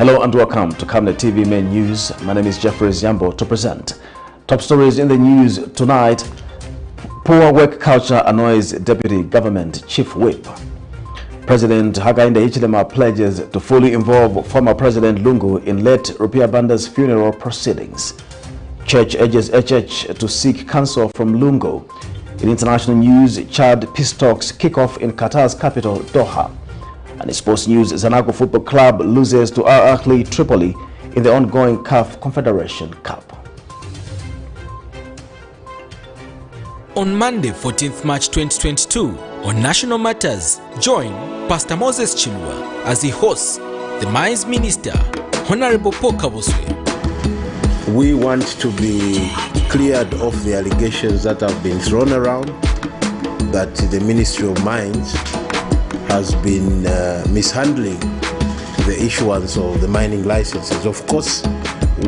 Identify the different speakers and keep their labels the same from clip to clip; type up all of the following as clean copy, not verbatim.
Speaker 1: Hello and welcome to Camnet TV Main News. My name is Jeffrey Ziambo to present top stories in the news tonight. Poor work culture annoys Deputy Government Chief Whip. President Hakainde Hichilema pledges to fully involve former President Lungu in late RUPIAH BANDA'S funeral proceedings. Church urges HH to seek counsel from LUNGU. In international news, Chad peace talks kick off in Qatar's capital, Doha. And in sports news, ZANACO Football Club loses to AHLY Tripoli in the ongoing CAF Confederation Cup.
Speaker 2: On Monday, 14th March 2022, on National Matters, join Pastor Moses Chilwa as he hosts the Mines Minister, Honorable Paul Kaboswe.
Speaker 3: We want to be cleared of the allegations that have been thrown around that the Ministry of Mines has been mishandling the issuance of the mining licenses. Of course,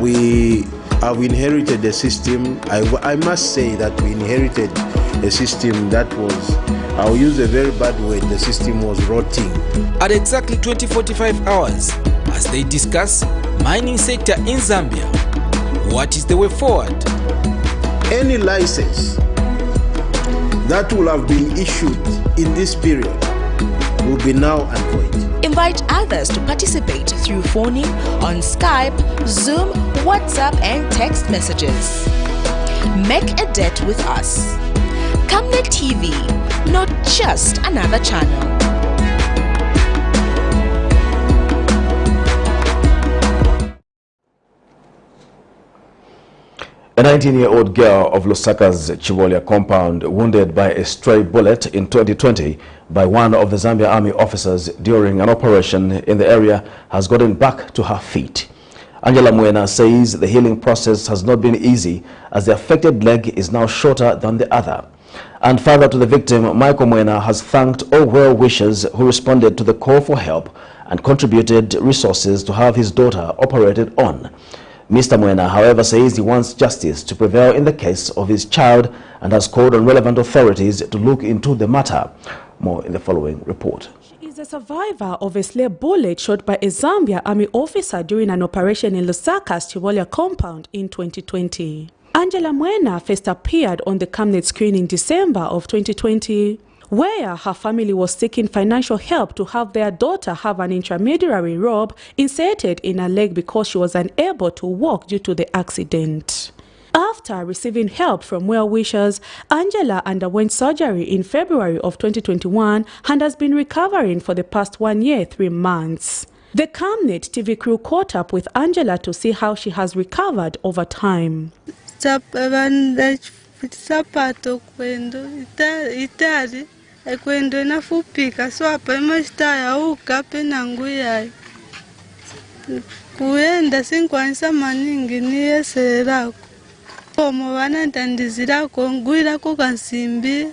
Speaker 3: we have inherited a system. I must say that we inherited a system that was, I'll use a very bad word, the system was rotting.
Speaker 2: At exactly 20:45 hours, as they discuss mining sector in Zambia, what is the way forward?
Speaker 3: Any license that will have been issued in this period will be null and void.
Speaker 4: Invite others to participate through phoning, on Skype, Zoom, WhatsApp and text messages. Make a date with us. Camnet TV, not just another channel.
Speaker 1: A 19-year-old girl of Lusaka's Chivolia compound wounded by a stray bullet in 2020 by one of the Zambia Army officers during an operation in the area has gotten back to her feet. Angela Mwena says the healing process has not been easy as the affected leg is now shorter than the other. And father to the victim, Michael Mwena, has thanked all well-wishers who responded to the call for help and contributed resources to have his daughter operated on. Mr. Mwena, however, says he wants justice to prevail in the case of his child and has called on relevant authorities to look into the matter. More in the following report.
Speaker 5: She is a survivor of a stray bullet shot by a Zambia Army officer during an operation in Lusaka's Chivolia compound in 2020. Angela Mwena first appeared on the Camnet screen in December of 2020, where her family was seeking financial help to have their daughter have an intramedullary robe inserted in her leg because she was unable to walk due to the accident. After receiving help from well-wishers, Angela underwent surgery in February of 2021 and has been recovering for the past 1 year, 3 months. The Camnet TV crew caught up with Angela to see how she has recovered over time.
Speaker 6: Kwendo nafupika so hapa imestaya ukape na nguyai kuenda sinkwanisa maningi niyeserako omo bana ntandizirako ngwirako kansimbi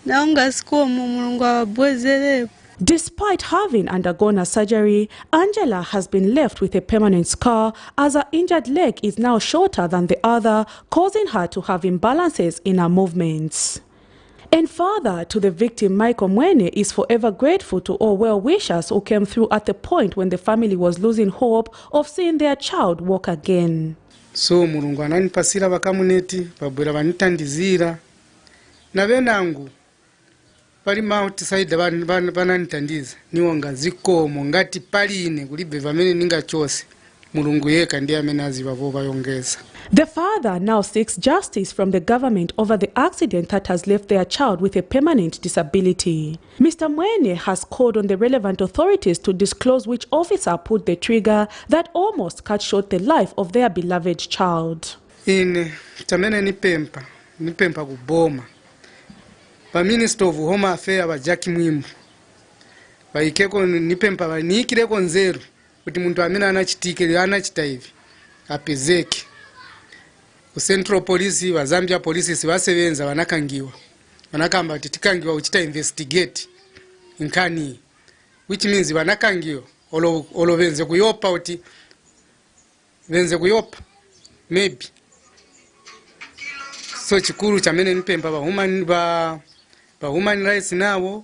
Speaker 6: na ungasikomo mulungu abwezere.
Speaker 5: Despite having undergone a surgery, Angela has been left with a permanent scar as her injured leg is now shorter than the other, causing her to have imbalances in her movements. And father to the victim, Michael Mwene, is forever grateful to all well-wishers who came through at the point when the family was losing hope of seeing their child walk again.
Speaker 7: So mulungu ananipasira bakamuneti babwera banitandizira na benangu pali outside bananitandiza niwo ngazikomo ngati paline kulibe vamene ninga chose mulungu yeka ndiye amene azibavu bayongeza.
Speaker 5: The father now seeks justice from the government over the accident that has left their child with a permanent disability. Mr. Mwene has called on the relevant authorities to disclose which officer pulled the trigger that almost cut short the life of their beloved child.
Speaker 7: In chamene nipempa kuboma. Ba Minister of Home Affairs ba Jackie Mwimbu. Ba ikeko nipempa ba nikireko nzeru kuti muntu amene anachitikira anachita hivi apezeke. Central Police wa Zambia Police sibasebenza banakangiwa. Banakamba ati tikangiwa uchita investigate inkani, which means banakangiwa olo benze kuyopa uti benze kuyopa maybe. So chikuru chamene nipempa ba human rights nabo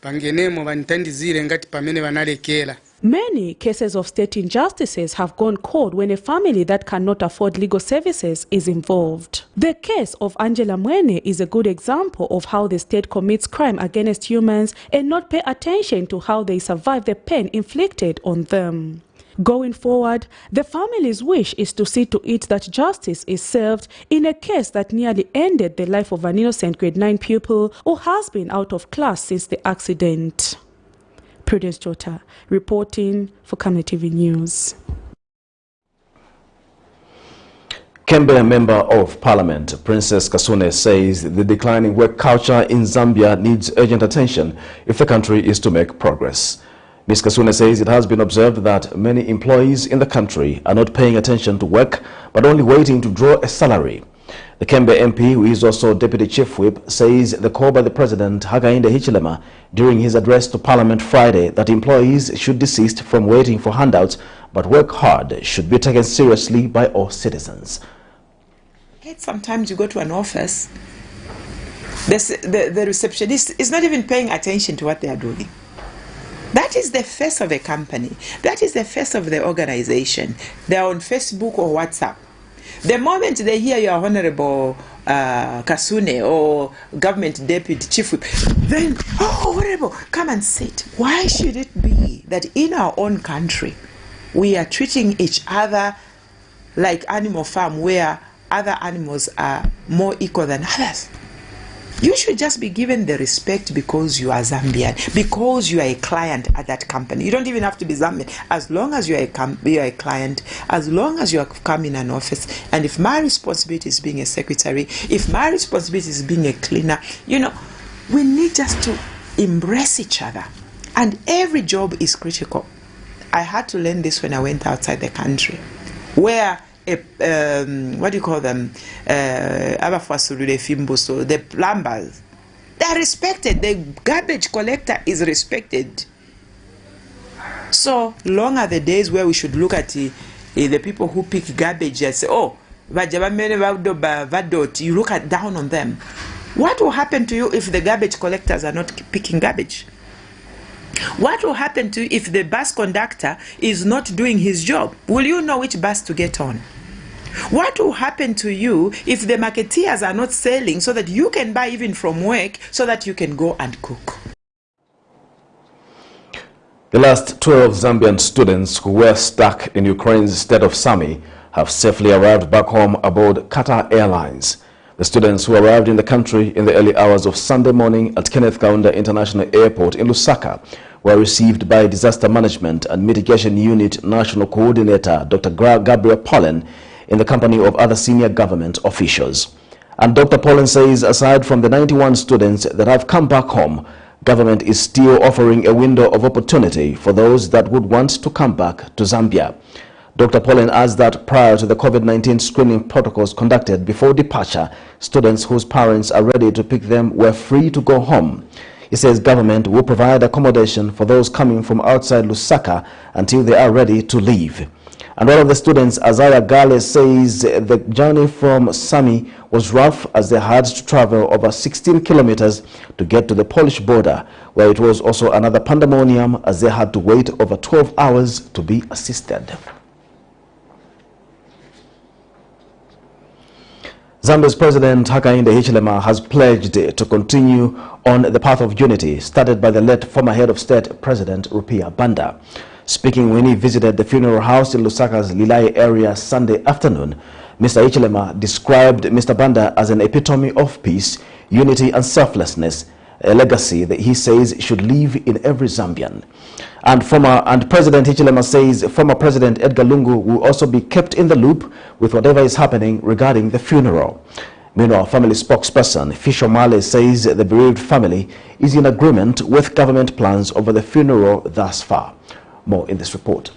Speaker 7: bangenemo banitandizire ngati pamene banalekela
Speaker 5: Many cases of state injustices have gone cold when a family that cannot afford legal services is involved. The case of Angela Mwene is a good example of how the state commits crime against humans and not pay attention to how they survive the pain inflicted on them. Going forward, the family's wish is to see to it that justice is served in a case that nearly ended the life of an innocent grade 9 pupil who has been out of class since the accident. Prudence Jota, reporting for Camnet TV News.
Speaker 1: Kembe Member of Parliament, Princess Kasune, says the declining work culture in Zambia needs urgent attention if the country is to make progress. Ms. Kasune says it has been observed that many employees in the country are not paying attention to work but only waiting to draw a salary. The Kembe MP, who is also Deputy Chief Whip, says the call by the President Hakainde Hichilema during his address to Parliament Friday that employees should desist from waiting for handouts but work hard should be taken seriously by all citizens.
Speaker 8: Sometimes you go to an office, the receptionist is not even paying attention to what they are doing. That is the face of a company. That is the face of the organization. They are on Facebook or WhatsApp. The moment they hear your Honorable Kasune or Government Deputy Chief Whip, then, oh, Honorable, come and sit. Why should it be that in our own country we are treating each other like Animal Farm, where other animals are more equal than others? You should just be given the respect because you are Zambian, because you are a client at that company. You don't even have to be Zambian. As long as you are a client, as long as you have come in an office, and if my responsibility is being a secretary, if my responsibility is being a cleaner, you know, we need just to embrace each other. And every job is critical. I had to learn this when I went outside the country, where what do you call them? The plumbers, they are respected. The garbage collector is respected. So long are the days where we should look at the people who pick garbage and say, oh, you look down on them. What will happen to you if the garbage collectors are not picking garbage? What will happen to you if the bus conductor is not doing his job? Will you know which bus to get on? What will happen to you if the marketeers are not selling so that you can buy even from work so that you can go and cook?
Speaker 1: The last 12 Zambian students who were stuck in Ukraine's state of Sami have safely arrived back home aboard Qatar Airlines. The students who arrived in the country in the early hours of Sunday morning at Kenneth Kaunda International Airport in Lusaka were received by Disaster Management and Mitigation Unit National Coordinator Dr. Gabriel Pollen in the company of other senior government officials. And Dr. Pollen says aside from the 91 students that have come back home, government is still offering a window of opportunity for those that would want to come back to Zambia. Dr. Pollen adds that prior to the COVID-19 screening protocols conducted before departure, students whose parents are ready to pick them were free to go home. He says government will provide accommodation for those coming from outside Lusaka until they are ready to leave. And one of the students, Azaya Gale, says the journey from Sami was rough as they had to travel over 16 kilometers to get to the Polish border, where it was also another pandemonium as they had to wait over 12 hours to be assisted. Zambia's President Hakainde Hichilema has pledged to continue on the path of unity started by the late former head of state, President RUPIAH Banda. Speaking when he visited the funeral house in Lusaka's Lilai area Sunday afternoon, Mr. Hichilema described Mr. Banda as an epitome of peace, unity and selflessness, a legacy that he says should live in every Zambian. And President Hichilema says former President Edgar Lungu will also be kept in the loop with whatever is happening regarding the funeral. Meanwhile, family spokesperson Fisher Male says the bereaved family is in agreement with government plans over the funeral thus far. More in this report.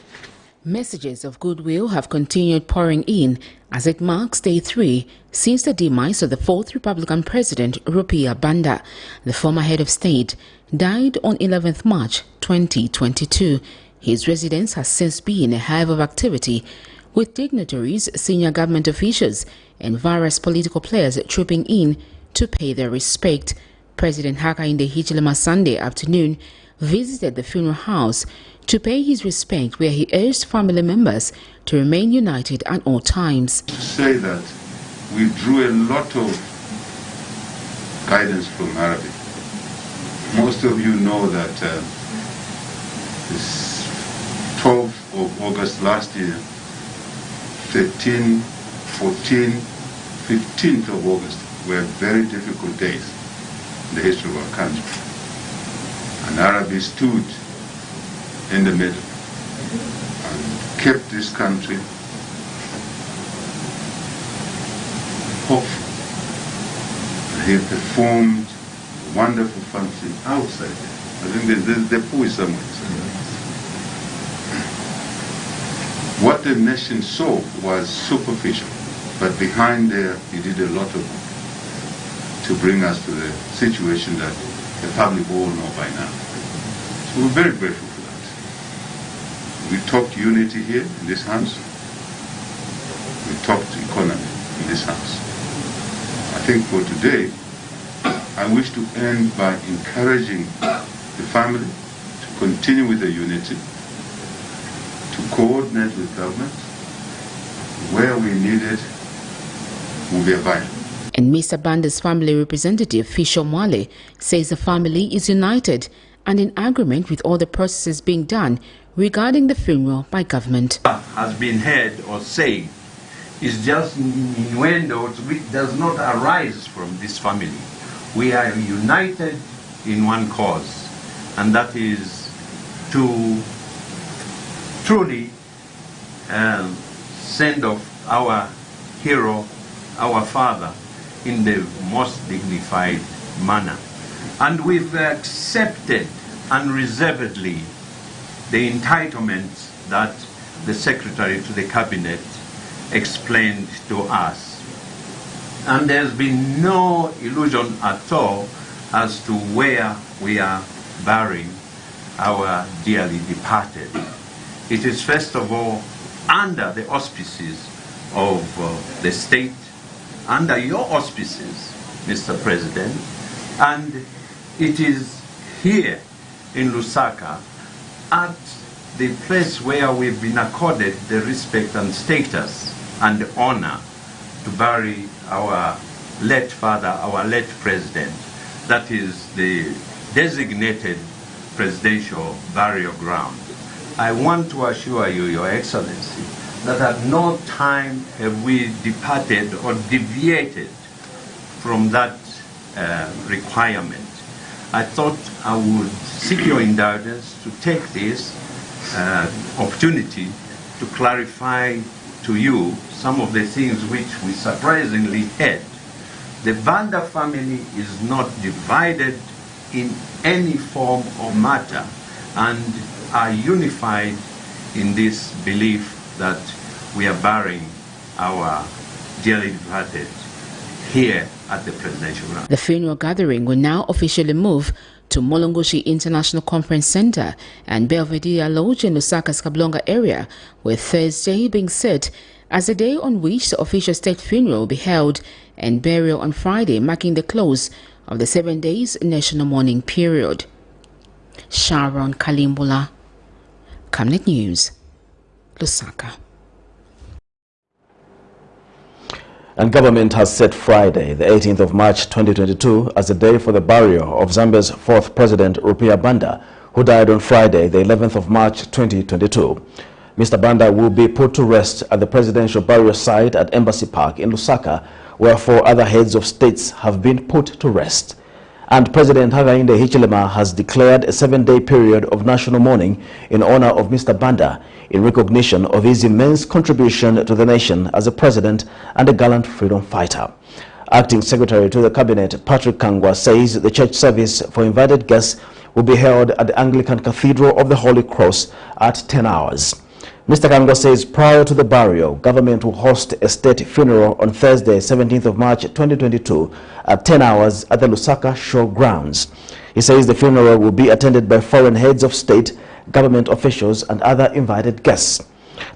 Speaker 9: Messages of goodwill have continued pouring in as it marks day 3 since the demise of the 4th Republican President RUPIAH Banda. The former head of state died on 11th March 2022. His residence has since been a hive of activity, with dignitaries, senior government officials and various political players trooping in to pay their respect. President Hakainde Hichilema Sunday afternoon visited the funeral house to pay his respect, where he urged family members to remain united at all times.
Speaker 10: To say that we drew a lot of guidance from Arabic. Most of you know that this 12th of August last year, 13, 14, 15th of August were very difficult days in the history of our country. And Arabi stood in the middle and kept this country hopeful. And he performed a wonderful function outside there. I think the pool is somewhere. What the nation saw was superficial, but behind there he did a lot of work to bring us to the situation that the public all know by now. So we're very grateful for that. We talked unity here in this house. We talked economy in this house. I think for today, I wish to end by encouraging the family to continue with the unity, to coordinate with government. Where we need it, we'll be available.
Speaker 9: And Mr. Banda's family representative, Fisher Mwale, says the family is united and in agreement with all the processes being done regarding the funeral by government.
Speaker 11: Has been heard or said is just innuendos which does not arise from this family. We are united in one cause, and that is to truly send off our hero, our father, in the most dignified manner. And we've accepted unreservedly the entitlements that the Secretary to the Cabinet explained to us. And there's been no illusion at all as to where we are burying our dearly departed. It is first of all under the auspices of the state, under your auspices, Mr. President, and it is here in Lusaka at the place where we've been accorded the respect and status and honor to bury our late father, our late president. That is the designated presidential burial ground. I want to assure you, Your Excellency, that at no time have we departed or deviated from that requirement. I thought I would seek your indulgence to take this opportunity to clarify to you some of the things which we surprisingly had. The Banda family is not divided in any form or matter and are unified in this belief that we are burying our dearly departed here at the presidential ground.
Speaker 9: The funeral gathering will now officially move to Molongoshi International Conference Center and Belvedere Lodge in Lusaka's Kablonga area, with Thursday being set as the day on which the official state funeral will be held and burial on Friday, marking the close of the 7 days national mourning period. Sharon Kalimbula, Camnet News, Lusaka.
Speaker 1: And government has set Friday, the 18th of March 2022, as the day for the burial of Zambia's fourth president, RUPIAH Banda, who died on Friday, the 11th of March 2022. Mr. Banda will be put to rest at the presidential burial site at Embassy Park in Lusaka, where 4 other heads of states have been put to rest. And President Hakainde Hichilema has declared a 7-day period of national mourning in honor of Mr. Banda, in recognition of his immense contribution to the nation as a president and a gallant freedom fighter. Acting Secretary to the Cabinet, Patrick Kangwa, says the church service for invited guests will be held at the Anglican Cathedral of the Holy Cross at 10 hours. Mr. Kangwa says prior to the burial, government will host a state funeral on Thursday, 17th of March 2022 at 10 hours at the Lusaka Show grounds. He says the funeral will be attended by foreign heads of state, government officials and other invited guests.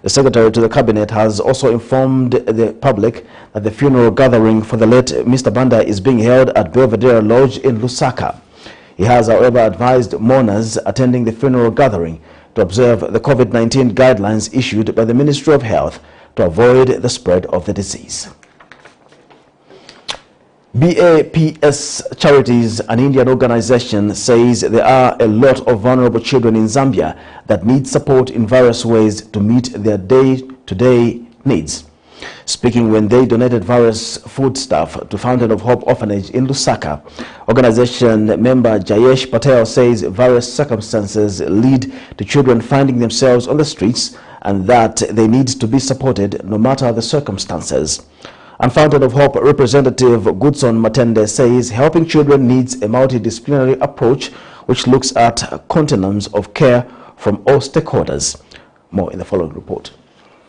Speaker 1: The Secretary to the Cabinet has also informed the public that the funeral gathering for the late Mr. Banda is being held at Belvedere Lodge in Lusaka. He has, however, advised mourners attending the funeral gathering to observe the COVID-19 guidelines issued by the Ministry of Health to avoid the spread of the disease. BAPS Charities, an Indian organization, says there are a lot of vulnerable children in Zambia that need support in various ways to meet their day-to-day needs. Speaking when they donated various foodstuff to Fountain of Hope Orphanage in Lusaka, organization member Jayesh Patel says various circumstances lead to children finding themselves on the streets and that they need to be supported no matter the circumstances. And Fountain of Hope representative Goodson Matende says helping children needs a multidisciplinary approach which looks at continuums of care from all stakeholders. More in the following report.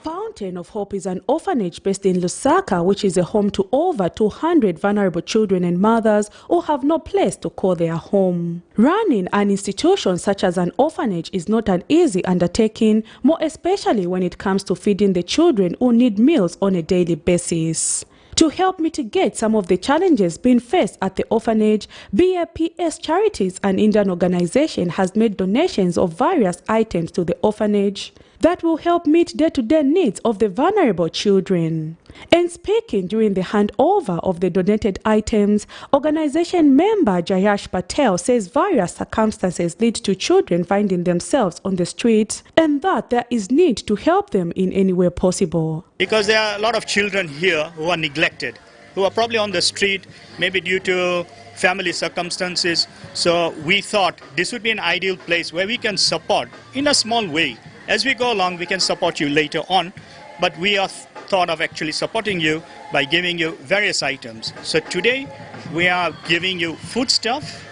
Speaker 5: Fountain of Hope is an orphanage based in Lusaka, which is a home to over 200 vulnerable children and mothers who have no place to call their home. Running an institution such as an orphanage is not an easy undertaking, more especially when it comes to feeding the children who need meals on a daily basis. To help mitigate some of the challenges being faced at the orphanage, BAPS Charities, an Indian organization, has made donations of various items to the orphanage that will help meet day-to-day needs of the vulnerable children. And speaking during the handover of the donated items, organization member Jayesh Patel says various circumstances lead to children finding themselves on the streets and that there is need to help them in any way possible.
Speaker 12: Because there are a lot of children here who are neglected, who are probably on the street, maybe due to family circumstances. So we thought this would be an ideal place where we can support in a small way. As we go along, we can support you later on, but we are thought of actually supporting you by giving you various items. So today, we are giving you foodstuff,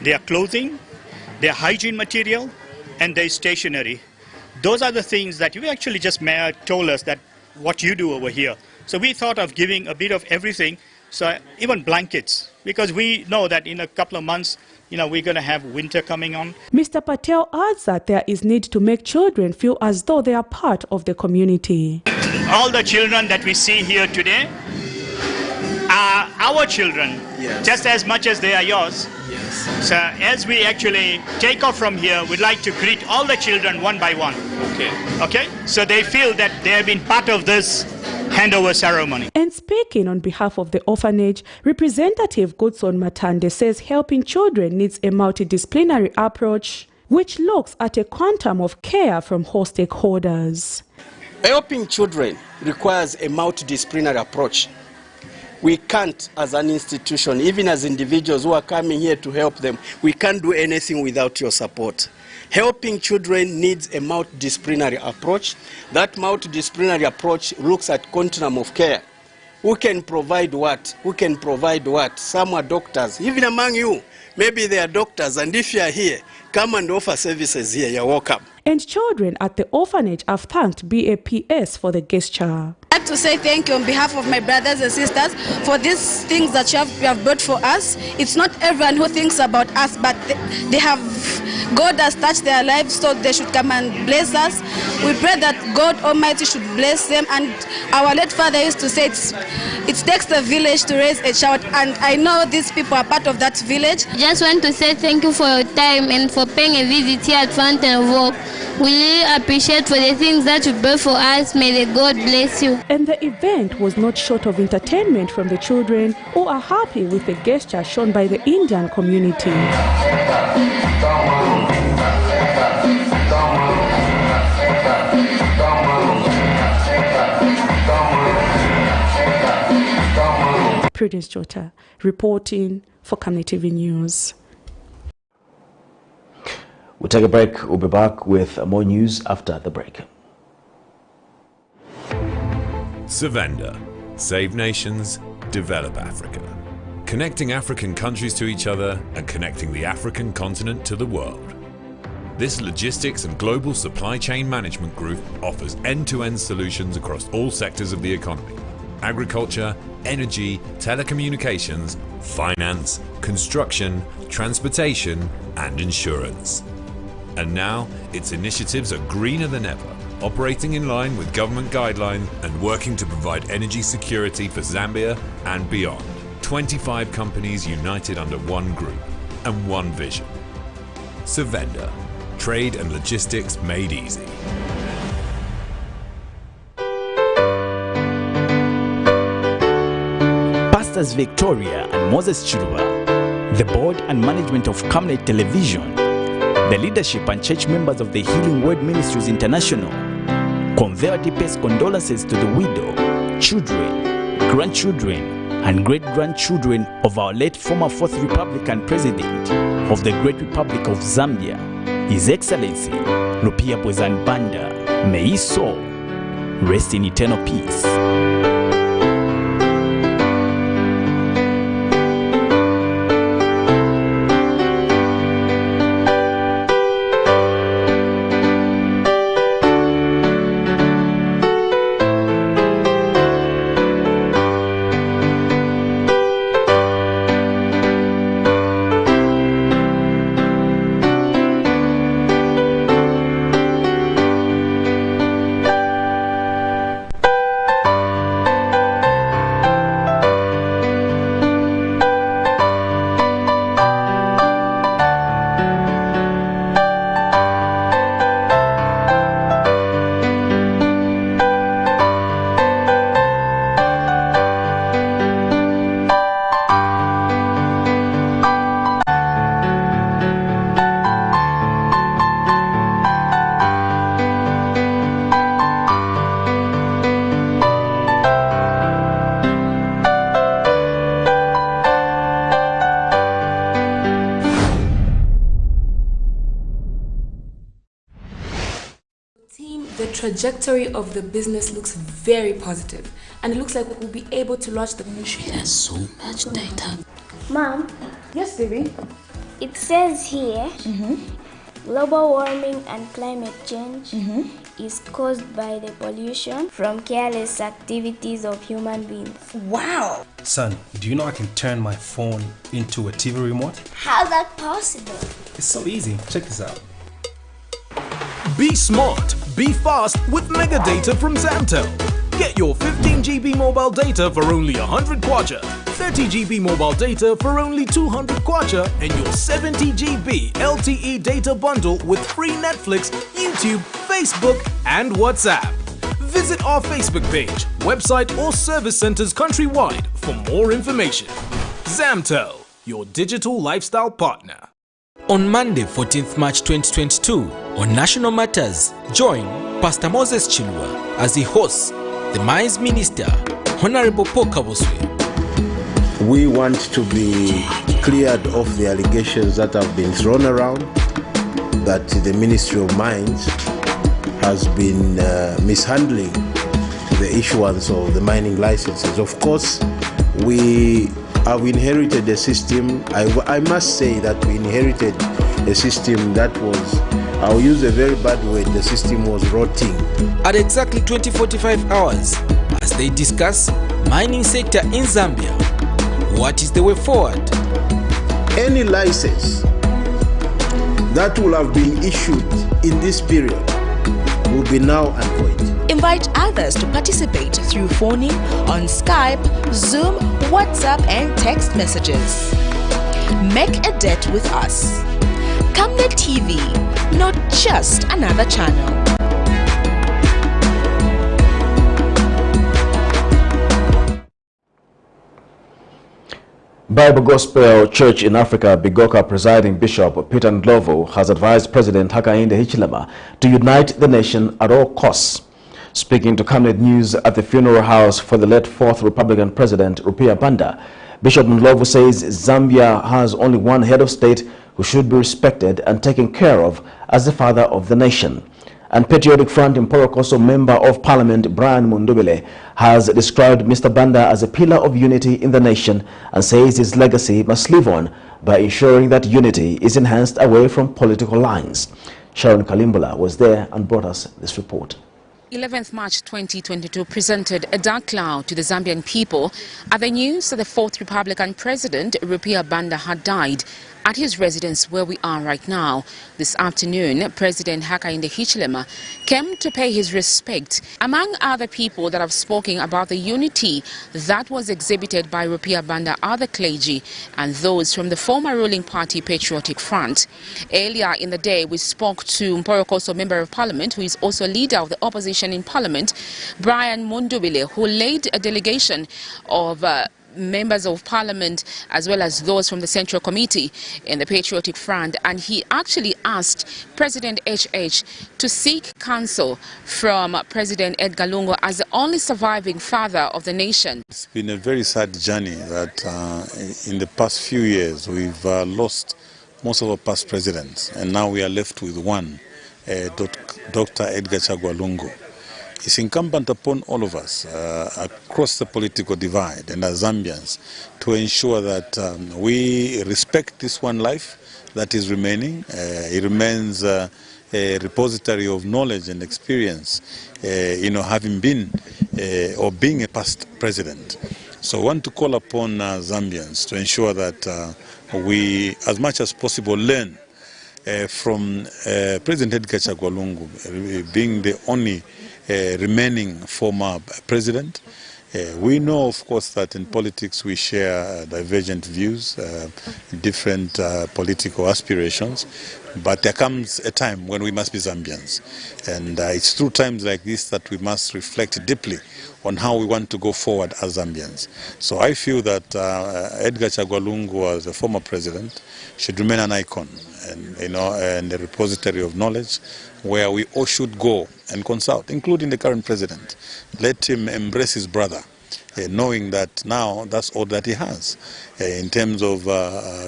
Speaker 12: their clothing, their hygiene material, and their stationery. Those are the things that you actually just told us that what you do over here. So we thought of giving a bit of everything, so even blankets, because we know that in a couple of months, we're going to have winter coming on.
Speaker 5: Mr. Patel adds that there is need to make children feel as though they are part of the community.
Speaker 12: All the children that we see here today are our children, yes, just as much as they are yours. Yes. So as we actually take off from here, we'd like to greet all the children one by one. Okay? So they feel that they have been part of this handover ceremony. And
Speaker 5: speaking on behalf of the orphanage, Representative Goodson Matande says helping children needs a multidisciplinary approach which looks at a quantum of care from all stakeholders.
Speaker 13: Helping children requires a multidisciplinary approach. We can't, as an institution, even as individuals who are coming here to help them, we can't do anything without your support. Helping children needs a multidisciplinary approach. That multidisciplinary approach looks at continuum of care. Who can provide what? Who can provide what? Some are doctors. Even among you, maybe they are doctors, and if you are here, come and offer services here. You're welcome.
Speaker 5: And children at the orphanage have thanked BAPS for the gesture.
Speaker 14: I'd like to say thank you on behalf of my brothers and sisters for these things that you have brought for us. It's not everyone who thinks about us, but God has touched their lives, so they should come and bless us. We pray that God Almighty should bless them. And our late father used to say it takes a village to raise a child, and I know these people are part of that village.
Speaker 15: Just want to say thank you for your time and for paying a visit here at Fountain of Hope. We really appreciate for the things that you brought for us. May the God bless you.
Speaker 5: And the event was not short of entertainment from the children, who are happy with the gesture shown by the Indian community. Prudence Jota reporting for Camnet TV News.
Speaker 1: We'll take a break. We'll be back with more news after the break.
Speaker 16: Savenda. Save nations, develop Africa. Connecting African countries to each other and connecting the African continent to the world. This logistics and global supply chain management group offers end-to-end solutions across all sectors of the economy. Agriculture, energy, telecommunications, finance, construction, transportation, and insurance. And now, its initiatives are greener than ever, operating in line with government guidelines and working to provide energy security for Zambia and beyond. 25 companies united under one group and one vision. Savenda, trade and logistics made easy.
Speaker 17: Pastors Victoria and Moses Chilwa, the board and management of Camnet Television, the leadership and church members of the Healing Word Ministries International convey our deepest condolences to the widow, children, grandchildren, and great-grandchildren of our late former 4th Republican President of the Great Republic of Zambia, His Excellency RUPIAH Banda. May his soul rest in eternal peace.
Speaker 18: The trajectory of the business looks very positive, and it looks like we'll be able to launch the ministry. There's so much data.
Speaker 19: Mom.
Speaker 18: Yes, baby.
Speaker 19: It says here, global warming and climate change is caused by the pollution from careless activities of human beings.
Speaker 18: Wow!
Speaker 20: Son, do you know I can turn my phone into a TV remote?
Speaker 19: How's that possible?
Speaker 20: It's so easy. Check this out.
Speaker 21: Be smart, be fast with mega data from Zamtel. Get your 15 GB mobile data for only 100 kwacha, 30 GB mobile data for only 200 kwacha, and your 70 GB LTE data bundle with free Netflix, YouTube, Facebook, and WhatsApp. Visit our Facebook page, website, or service centers countrywide for more information. Zamtel, your digital lifestyle partner.
Speaker 2: On Monday, 14th March 2022, on National Matters, join Pastor Moses Chilwa as he hosts the Mines Minister, Honorable Paul Kaboswe.
Speaker 3: We want to be cleared of the allegations that have been thrown around that the Ministry of Mines has been mishandling the issuance of the mining licenses. Of course, we have inherited a system. I must say that we inherited a system that was, I'll use a very bad word, the system was rotting.
Speaker 2: At exactly 20:45 hours, as they discuss mining sector in Zambia, what is the way forward?
Speaker 3: Any license that will have been issued in this period will be null and void.
Speaker 4: Invite others to participate through phoning on Skype, Zoom, WhatsApp, and text messages. Make a debt with us. Camnet TV, not just another channel.
Speaker 1: Bible Gospel Church in Africa, Bigoka presiding Bishop Peter Ndlovu has advised President Hakainde Hichilema to unite the nation at all costs. Speaking to Camnet News at the funeral house for the late 4th Republican President RUPIAH Banda, Bishop Ndlovu says Zambia has only one head of state who should be respected and taken care of as the father of the nation. And Patriotic Front Imporokoso Member of Parliament Brian Mundubile has described Mr. Banda as a pillar of unity in the nation and says his legacy must live on by ensuring that unity is enhanced away from political lines. Sharon Kalimbula was there and brought us this report.
Speaker 9: 11th March 2022 presented a dark cloud to the Zambian people at the news that the 4th Republican President RUPIAH Banda had died At his residence where we are right now, this afternoon, President Hakainde Hichilema came to pay his respect. Among other people that have spoken about the unity that was exhibited by RUPIAH Banda are the clergy and those from the former ruling party Patriotic Front. Earlier in the day, we spoke to Mporokoso Member of Parliament, who is also leader of the opposition in Parliament, Brian Mundubile, who led a delegation of members of Parliament as well as those from the Central Committee in the Patriotic Front, and he actually asked President HH to seek counsel from President Edgar Lungu as the only surviving father of the nation.
Speaker 6: It's been a very sad journey that in the past few years we've lost most of our past presidents, and now we are left with one, Dr. Edgar Chagwa Lungu. It's incumbent upon all of us across the political divide and as Zambians to ensure that we respect this one life that is remaining. It remains a repository of knowledge and experience, having been or being a past president. So I want to call upon Zambians to ensure that we, as much as possible, learn from President Edgar Chagwa Lungu, being the only remaining former president. We know, of course, that in politics we share divergent views, different political aspirations, but there comes a time when we must be Zambians. And it's through times like this that we must reflect deeply on how we want to go forward as Zambians. So I feel that Edgar Chagwa Lungu, as a former president, should remain an icon and a repository of knowledge where we all should go and consult, including the current president. Let him embrace his brother, knowing that now that's all that he has in terms of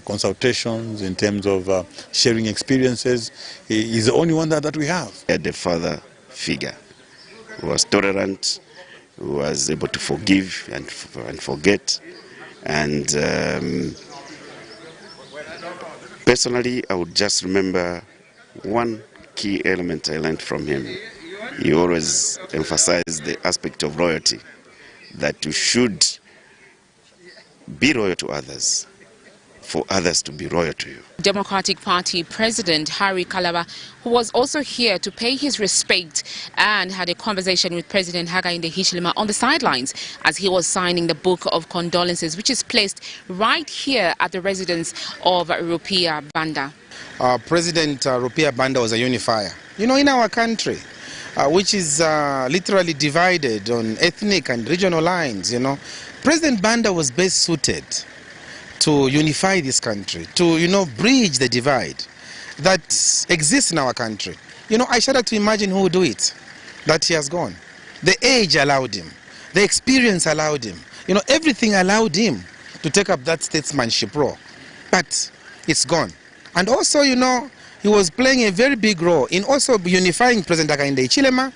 Speaker 6: consultations, in terms of sharing experiences. He's the only one that we have.
Speaker 22: The father figure who was tolerant, who was able to forgive and forget. And personally, I would just remember one key element I learned from him. He always emphasized the aspect of loyalty, that you should be loyal to others for others to be loyal to you.
Speaker 9: Democratic Party President Harry Kalaba, who was also here to pay his respect and had a conversation with President Hakainde Hichilema on the sidelines as he was signing the book of condolences, which is placed right here at the residence of RUPIAH Banda.
Speaker 23: President RUPIAH Banda was a unifier, in our country, which is literally divided on ethnic and regional lines. President Banda was best suited to unify this country, to bridge the divide that exists in our country. I shudder to imagine who would do it, that he has gone. The age allowed him, the experience allowed him, everything allowed him to take up that statesmanship role, but it's gone. And also, he was playing a very big role in also unifying President Hakainde Hichilema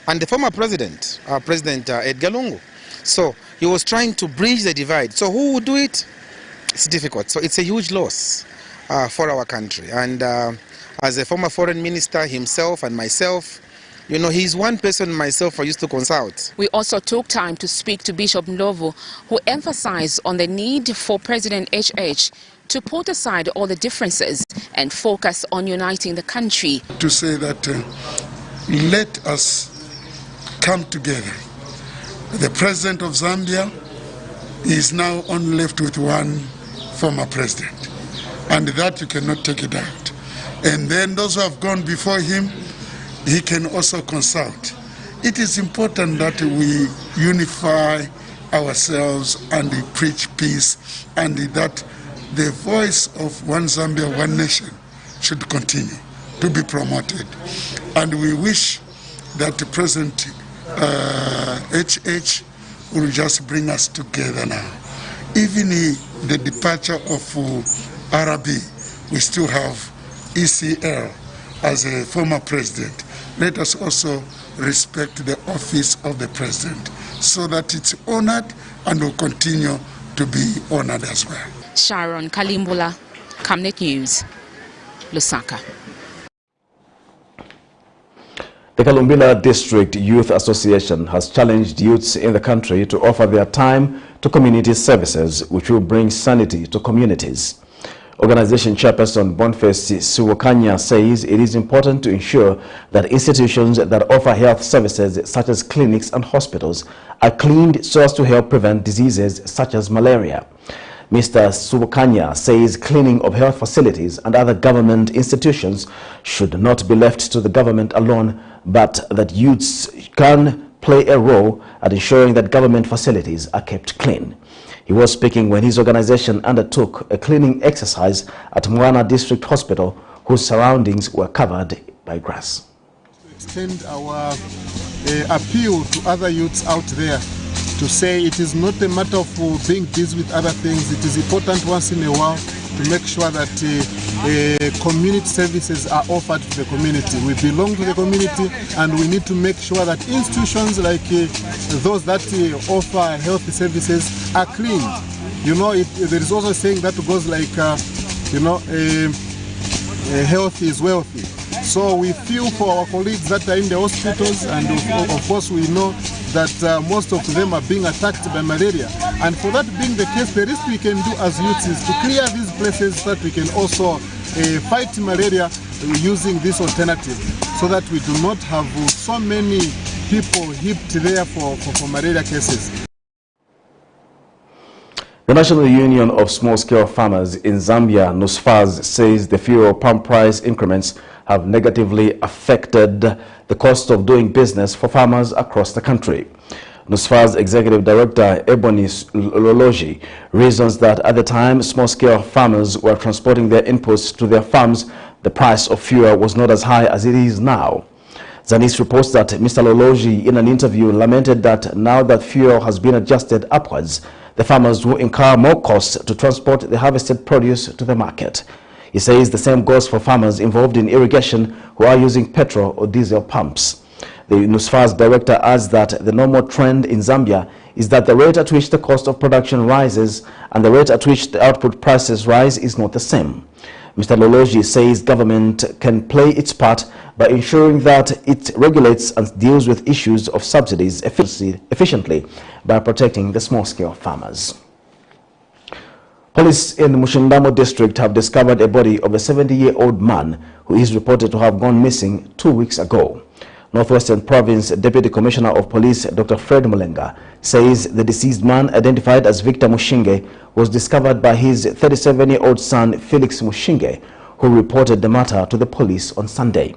Speaker 23: and the former president, President Edgar Lungu. So he was trying to bridge the divide. So who would do it? It's difficult. So it's a huge loss for our country. And as a former foreign minister himself and myself, he's one person myself I used to consult.
Speaker 9: We also took time to speak to Bishop Ndlovu, who emphasized on the need for President HH to put aside all the differences and focus on uniting the country.
Speaker 24: To say that let us come together. The president of Zambia is now only left with one former president, and that you cannot take it out. And then those who have gone before him, he can also consult. It is important that we unify ourselves and we preach peace, and that the voice of one Zambia, one nation should continue to be promoted. And we wish that the President HH will just bring us together now. Even the departure of RB, we still have ECL as a former president. Let us also respect the office of the president so that it's honored and will continue to be honored as well.
Speaker 9: Sharon Kalimbula, Camnet News, Lusaka.
Speaker 1: The Kalumbila District Youth Association has challenged youths in the country to offer their time to community services, which will bring sanity to communities. Organization chairperson Boniface Suwokanya says it is important to ensure that institutions that offer health services such as clinics and hospitals are cleaned so as to help prevent diseases such as malaria. Mr. Suwokanya says cleaning of health facilities and other government institutions should not be left to the government alone, but that youths can play a role at ensuring that government facilities are kept clean. He was speaking when his organization undertook a cleaning exercise at Mwana District Hospital, whose surroundings were covered by grass.
Speaker 7: To extend our appeal to other youths out there to say it is not a matter of being busy with other things. It is important once in a while to make sure that community services are offered to the community. We belong to the community, and we need to make sure that institutions like those that offer health services are clean. You know, there is also a saying that goes like, health is wealthy. So we feel for our colleagues that are in the hospitals, and of course we know that most of them are being attacked by malaria. And for that being the case, the least we can do as youths is to clear these places so that we can also fight malaria using this alternative, so that we do not have so many people heaped there for malaria cases.
Speaker 1: The National Union of Small-Scale Farmers in Zambia, NUSFAS, says the fuel pump price increments have negatively affected the cost of doing business for farmers across the country. NUSFAS Executive Director Ebony Loloji reasons that at the time small-scale farmers were transporting their inputs to their farms, the price of fuel was not as high as it is now. Zanis reports that Mr. Loloji, in an interview, lamented that now that fuel has been adjusted upwards, the farmers will incur more costs to transport the harvested produce to the market. He says the same goes for farmers involved in irrigation who are using petrol or diesel pumps. The NUSFAS director adds that the normal trend in Zambia is that the rate at which the cost of production rises and the rate at which the output prices rise is not the same. Mr. Loloji says government can play its part by ensuring that it regulates and deals with issues of subsidies efficiently by protecting the small-scale farmers. Police in the Mushindamo district have discovered a body of a 70-year-old man who is reported to have gone missing 2 weeks ago. Northwestern Province Deputy Commissioner of Police Dr. Fred Mulenga says the deceased man, identified as Victor Mushinge, was discovered by his 37-year-old son Felix Mushinge, who reported the matter to the police on Sunday.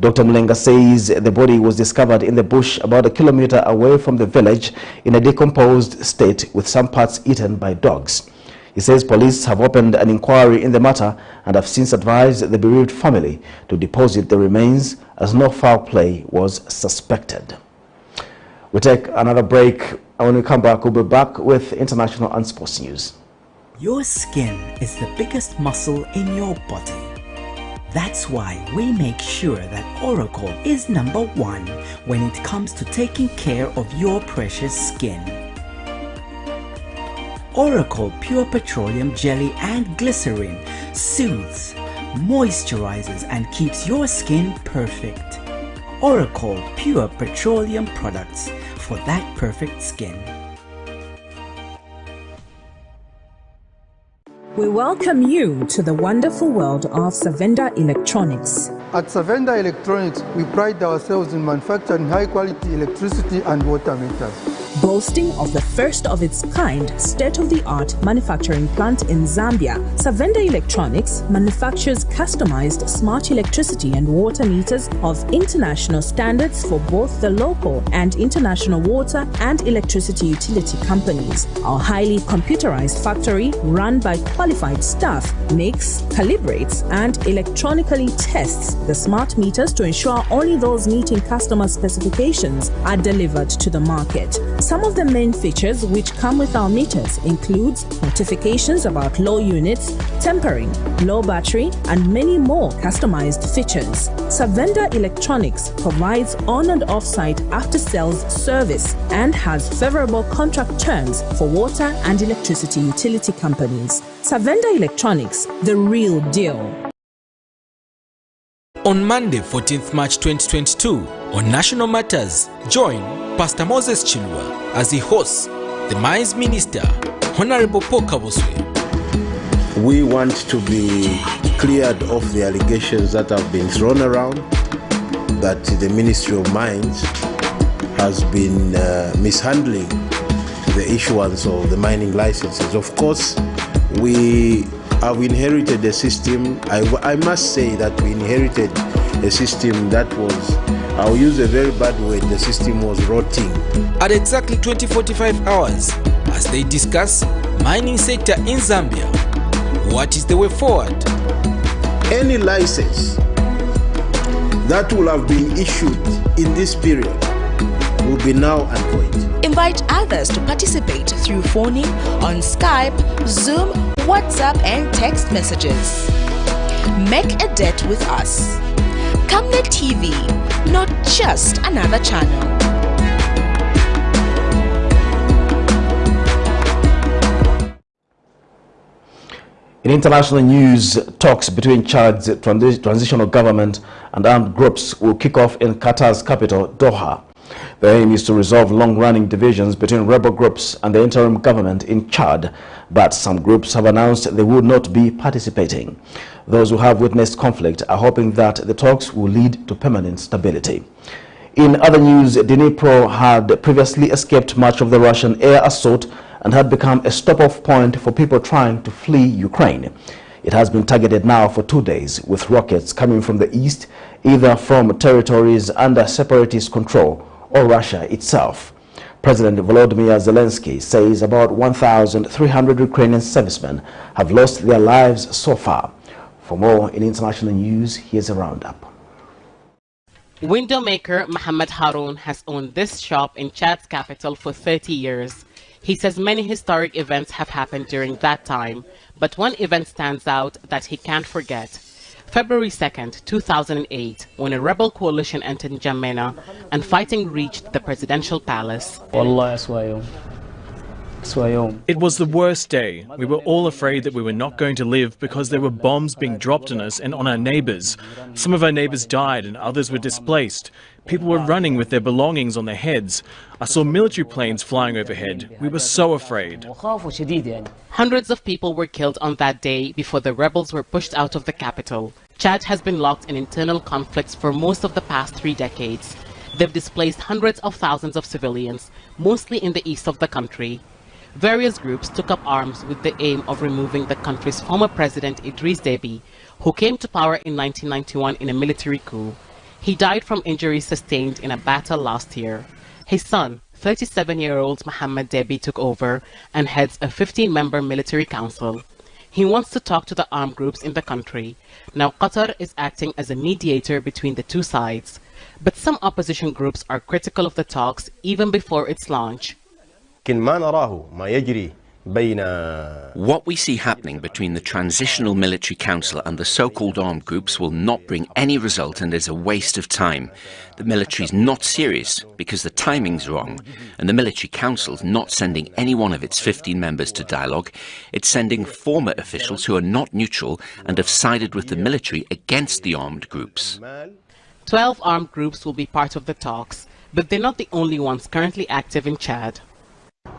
Speaker 1: Dr. Mulenga says the body was discovered in the bush about a kilometer away from the village in a decomposed state with some parts eaten by dogs. He says police have opened an inquiry in the matter and have since advised the bereaved family to deposit the remains as no foul play was suspected. We take another break, and when we come back, we'll be back with international and sports news.
Speaker 8: Your skin is the biggest muscle in your body. That's why we make sure that Oracle is #1 when it comes to taking care of your precious skin. Oracle Pure Petroleum Jelly and Glycerin soothes, moisturizes and keeps your skin perfect. Oracle Pure Petroleum products for that perfect skin.
Speaker 10: We welcome you to the wonderful world of Savenda Electronics.
Speaker 11: At Savenda Electronics, we pride ourselves in manufacturing high-quality electricity and water meters.
Speaker 10: Boasting of the first of its kind state-of-the-art manufacturing plant in Zambia, Savenda Electronics manufactures customized smart electricity and water meters of international standards for both the local and international water and electricity utility companies. Our highly computerized factory, run by qualified staff, makes, calibrates, and electronically tests the smart meters to ensure only those meeting customer specifications are delivered to the market. Some of the main features which come with our meters includes notifications about low units, tempering, low battery, and many more customized features. Savenda Electronics provides on and off-site after-sales service and has favorable contract terms for water and electricity utility companies. Savenda Electronics, the real deal.
Speaker 2: On Monday, 14th March 2022, on National Matters, join Pastor Moses Chilwa as he hosts the Mines Minister, Honorable Paul Kabuswe.
Speaker 3: We want to be cleared of the allegations that have been thrown around that the Ministry of Mines has been mishandling the issuance of the mining licenses. Of course, we have inherited a system. I must say that we inherited a system that was, I'll use a very bad word, the system was rotting.
Speaker 2: At exactly 20:45 hours, as they discuss mining sector in Zambia, what is the way forward?
Speaker 3: Any license that will have been issued in this period will be null and void.
Speaker 4: Invite others to participate through phoning on Skype, Zoom, WhatsApp and text messages. Make a debt with us. Camnet TV, not just another channel.
Speaker 1: In international news, talks between Chad's transitional government and armed groups will kick off in Qatar's capital, Doha. The aim is to resolve long-running divisions between rebel groups and the interim government in Chad, but some groups have announced they would not be participating. Those who have witnessed conflict are hoping that the talks will lead to permanent stability. In other news, Dnipro had previously escaped much of the Russian air assault and had become a stop-off point for people trying to flee Ukraine. It has been targeted now for 2 days, with rockets coming from the east, either from territories under separatist control or Russia itself. President Volodymyr Zelensky says about 1,300 Ukrainian servicemen have lost their lives so far. For more in international news, here's a roundup.
Speaker 12: Window maker Mohammed Haroun has owned this shop in Chad's capital for 30 years. He says many historic events have happened during that time, but one event stands out that he can't forget. February 2nd, 2008, when a rebel coalition entered N'Djamena and fighting reached the presidential palace.
Speaker 13: It was the worst day. We were all afraid that we were not going to live because there were bombs being dropped on us and on our neighbors. Some of our neighbors died and others were displaced. People were running with their belongings on their heads. I saw military planes flying overhead. We were so afraid.
Speaker 12: Hundreds of people were killed on that day before the rebels were pushed out of the capital. Chad has been locked in internal conflicts for most of the past 3 decades. They've displaced hundreds of thousands of civilians, mostly in the east of the country. Various groups took up arms with the aim of removing the country's former president Idriss Déby, who came to power in 1991 in a military coup. He died from injuries sustained in a battle last year. His son, 37-year-old Mohammed Déby, took over and heads a 15-member military council. He wants to talk to the armed groups in the country. Now Qatar is acting as a mediator between the two sides. But some opposition groups are critical of the talks even before its launch.
Speaker 14: What we see happening between the Transitional Military Council and the so-called armed groups will not bring any result and is a waste of time. The military is not serious because the timing's wrong, and the Military Council's not sending any one of its 15 members to dialogue. It's sending former officials who are not neutral and have sided with the military against the armed groups.
Speaker 12: 12 armed groups will be part of the talks, but they're not the only ones currently active in Chad.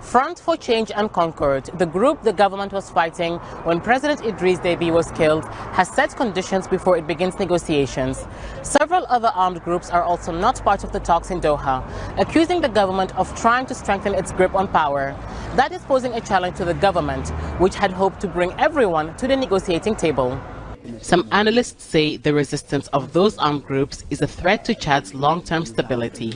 Speaker 12: Front for Change and Concord, the group the government was fighting when President Idriss Déby was killed, has set conditions before it begins negotiations. Several other armed groups are also not part of the talks in Doha, accusing the government of trying to strengthen its grip on power. That is posing a challenge to the government, which had hoped to bring everyone to the negotiating table. Some analysts say the resistance of those armed groups is a threat to Chad's long-term stability.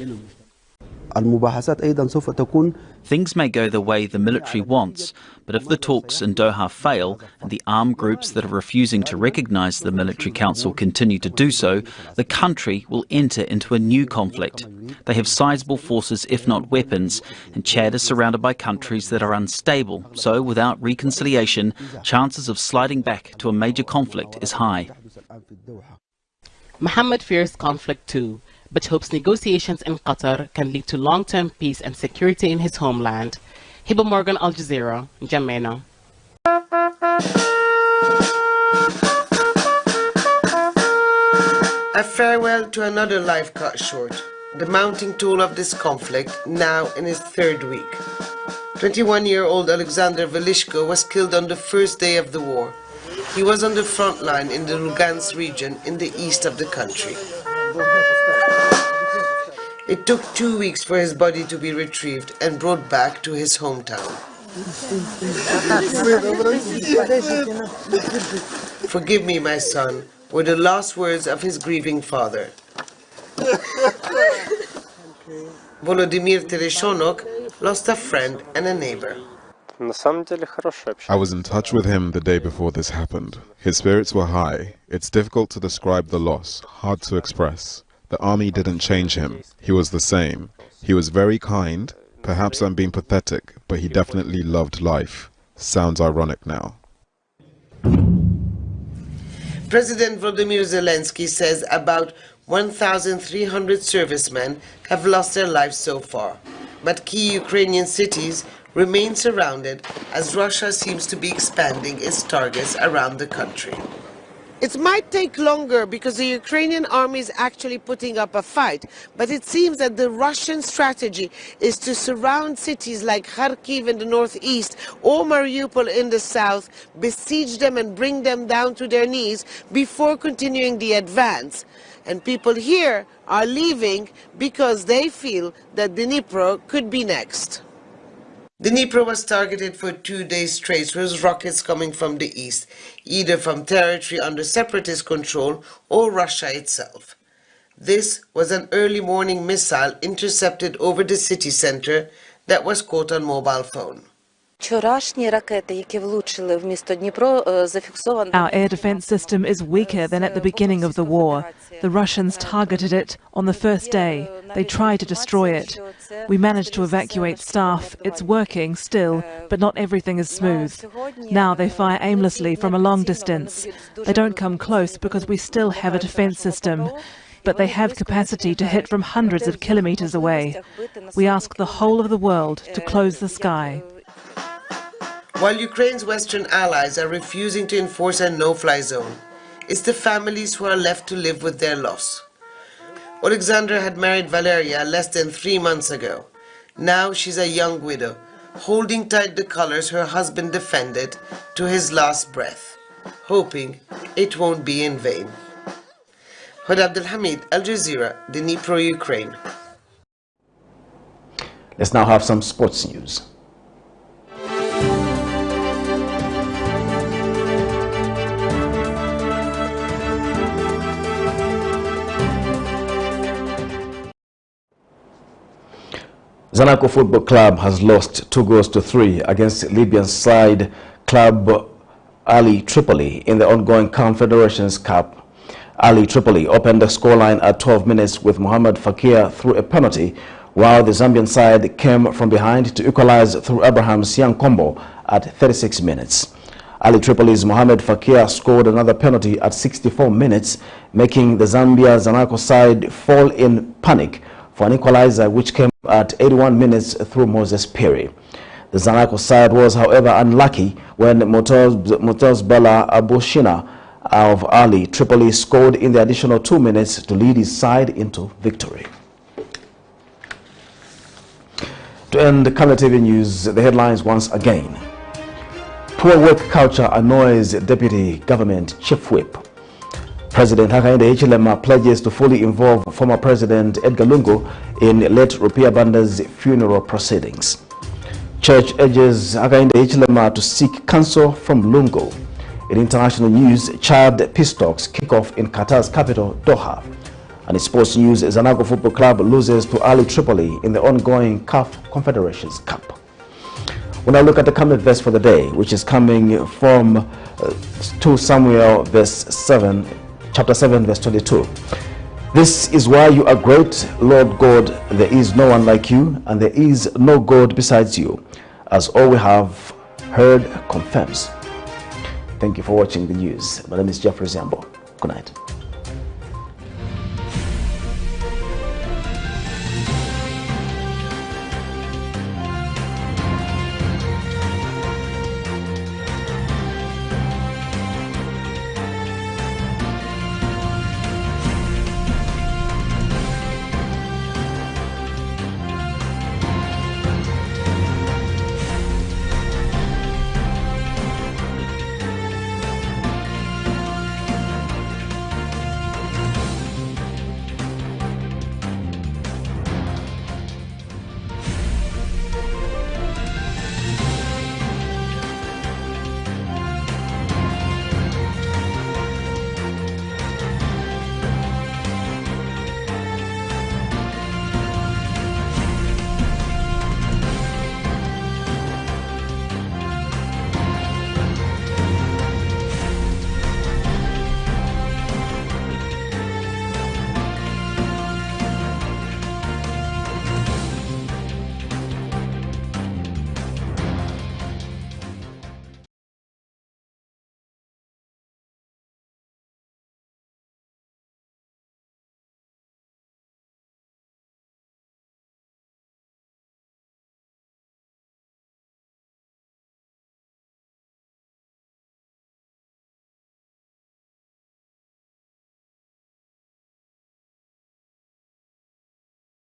Speaker 15: Things may go the way the military wants, but if the talks in Doha fail and the armed groups that are refusing to recognise the military council continue to do so, the country will enter into a new conflict. They have sizable forces, if not weapons, and Chad is surrounded by countries that are unstable, so without reconciliation, chances of sliding back to a major conflict is high.
Speaker 12: Mohammed fears conflict too, but hopes negotiations in Qatar can lead to long-term peace and security in his homeland. Hiba Morgan, Al Jazeera, N'Djamena.
Speaker 25: A farewell to another life cut short. The mounting toll of this conflict, now in its 3rd week. 21-year-old Alexander Velishko was killed on the first day of the war. He was on the front line in the Lugansk region in the east of the country. It took 2 weeks for his body to be retrieved and brought back to his hometown. "Forgive me, my son," were the last words of his grieving father. Volodymyr Tereshonok lost a friend and a neighbor.
Speaker 5: I was in touch with him the day before this happened. His spirits were high. It's difficult to describe the loss, hard to express. The army didn't change him. He was the same. He was very kind. Perhaps I'm being pathetic, but he definitely loved life. Sounds ironic now.
Speaker 25: President Volodymyr Zelensky says about 1,300 servicemen have lost their lives so far, but key Ukrainian cities remain surrounded as Russia seems to be expanding its targets around the country. It might take longer because the Ukrainian army is actually putting up a fight, but it seems that the Russian strategy is to surround cities like Kharkiv in the northeast or Mariupol in the south, besiege them and bring them down to their knees before continuing the advance. And people here are leaving because they feel that Dnipro could be next. Dnipro was targeted for 2 days straight with rockets coming from the east, either from territory under separatist control or Russia itself. This was an early morning missile intercepted over the city center that was caught on mobile phone.
Speaker 16: Our air defense system is weaker than at the beginning of the war. The Russians targeted it on the first day. They tried to destroy it. We managed to evacuate staff. It's working still, but not everything is smooth. Now they fire aimlessly from a long distance. They don't come close because we still have a defense system, but they have capacity to hit from hundreds of kilometers away. We ask the whole of the world to close the sky.
Speaker 25: While Ukraine's Western allies are refusing to enforce a no-fly zone, it's the families who are left to live with their loss. Alexandra had married Valeria less than 3 months ago. Now she's a young widow, holding tight the colors her husband defended to his last breath, hoping it won't be in vain. Huda Abdelhamid, Al Jazeera, Dnipro, Ukraine.
Speaker 1: Let's now have some sports news. ZANACO Football Club has lost 2-3 against Libyan side club AHLY Tripoli in the ongoing Confederations Cup. AHLY Tripoli opened the scoreline at 12 minutes with Mohamed Fakir through a penalty, while the Zambian side came from behind to equalize through Abraham's young combo at 36 minutes. AHLY Tripoli's Mohamed Fakir scored another penalty at 64 minutes, making the Zambia ZANACO side fall in panic for an equalizer which came at 81 minutes through Moses Perry. The ZANACO side was, however, unlucky when Motels Bala Abushina of AHLY Tripoli scored in the additional 2 minutes to lead his side into victory. To end the Camnet TV news, the headlines once again. Poor work culture annoys Deputy Government Chief Whip. President Hakainde Hichilema pledges to fully involve former President Edgar Lungu in late RUPIAH BANDA'S funeral proceedings. Church urges Hakainde Hichilema to seek counsel from Lungu. In international news, Chad peace talks kick off in Qatar's capital, Doha. And in sports news, ZANACO Football Club loses to AHLY Tripoli in the ongoing CAF Confederations Cup. When I look at the Camnet verse for the day, which is coming from 2 Samuel chapter 7 verse 22. This is why you are great, Lord God. There is no one like you, and there is no God besides you, as all we have heard confirms. Thank you for watching the news. My name is Jeffrey Zambo. Good night.